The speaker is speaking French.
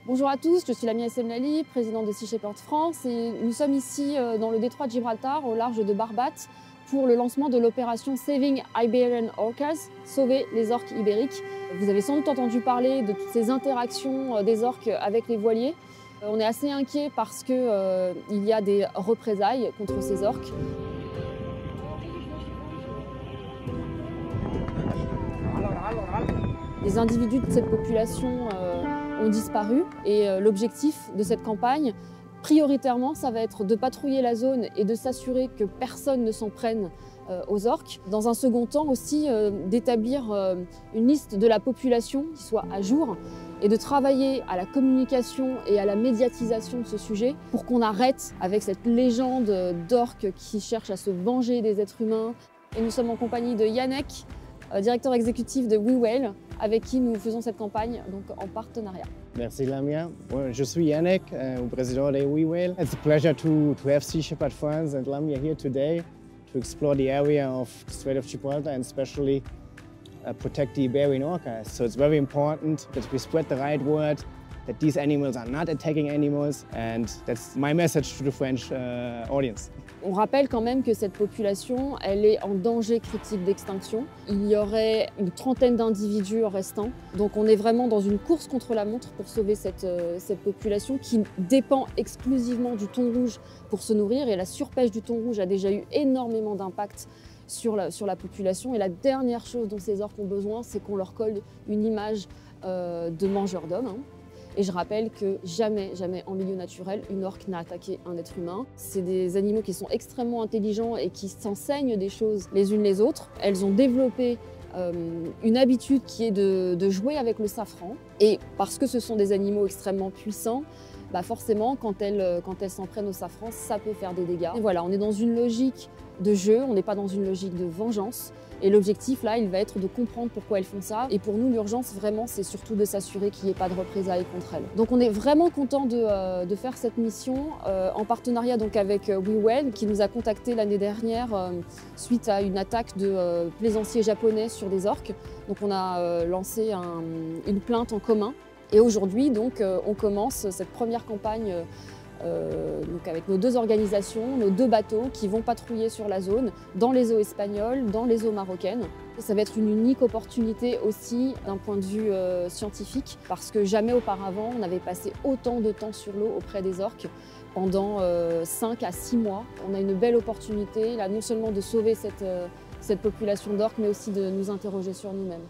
Bonjour à tous, je suis Lamia Essemlali, présidente de Sea Shepherd France et nous sommes ici dans le détroit de Gibraltar, au large de Barbate, pour le lancement de l'opération Saving Iberian Orcas, sauver les orques ibériques. Vous avez sans doute entendu parler de toutes ces interactions des orques avec les voiliers. On est assez inquiet parce qu'il y a des représailles contre ces orques. Les individus de cette population ont disparu et l'objectif de cette campagne, prioritairement, ça va être de patrouiller la zone et de s'assurer que personne ne s'en prenne aux orques. Dans un second temps aussi, d'établir une liste de la population qui soit à jour et de travailler à la communication et à la médiatisation de ce sujet pour qu'on arrête avec cette légende d'orques qui cherchent à se venger des êtres humains. Et nous sommes en compagnie de Yannick, directeur exécutif de We Whale, avec qui nous faisons cette campagne donc en partenariat. Merci Lamia. Je suis Yannick, président de We Whale. It's a pleasure to have Sea Shepherd France and Lamia here today to explore the area of the Strait of Gibraltar and especially protect the Iberian orcas. So it's very important that we spread the right word, that these animals are not attacking animals, and that's my message to the French audience. On rappelle quand même que cette population, elle est en danger critique d'extinction. Il y aurait une trentaine d'individus restants. Donc on est vraiment dans une course contre la montre pour sauver cette population qui dépend exclusivement du thon rouge pour se nourrir. Et la surpêche du thon rouge a déjà eu énormément d'impact sur la population. Et la dernière chose dont ces orques ont besoin, c'est qu'on leur colle une image de mangeur d'hommes. Et je rappelle que jamais en milieu naturel, une orque n'a attaqué un être humain. C'est des animaux qui sont extrêmement intelligents et qui s'enseignent des choses les unes les autres. Elles ont développé une habitude qui est de jouer avec le safran. Et parce que ce sont des animaux extrêmement puissants, forcément, quand elles s'en prennent au safran, ça peut faire des dégâts. Et voilà, on est dans une logique de jeu, on n'est pas dans une logique de vengeance. Et l'objectif, là, il va être de comprendre pourquoi elles font ça. Et pour nous, l'urgence, vraiment, c'est surtout de s'assurer qu'il n'y ait pas de représailles contre elles. Donc on est vraiment content de faire cette mission en partenariat donc, avec We Whale, qui nous a contactés l'année dernière suite à une attaque de plaisanciers japonais sur des orques. Donc on a lancé une plainte en commun. Et aujourd'hui, donc, on commence cette première campagne donc avec nos deux organisations, nos deux bateaux qui vont patrouiller sur la zone, dans les eaux espagnoles, dans les eaux marocaines. Et ça va être une unique opportunité aussi d'un point de vue scientifique, parce que jamais auparavant on avait passé autant de temps sur l'eau auprès des orques pendant 5 à 6 mois. On a une belle opportunité là, non seulement de sauver cette population d'orques, mais aussi de nous interroger sur nous-mêmes.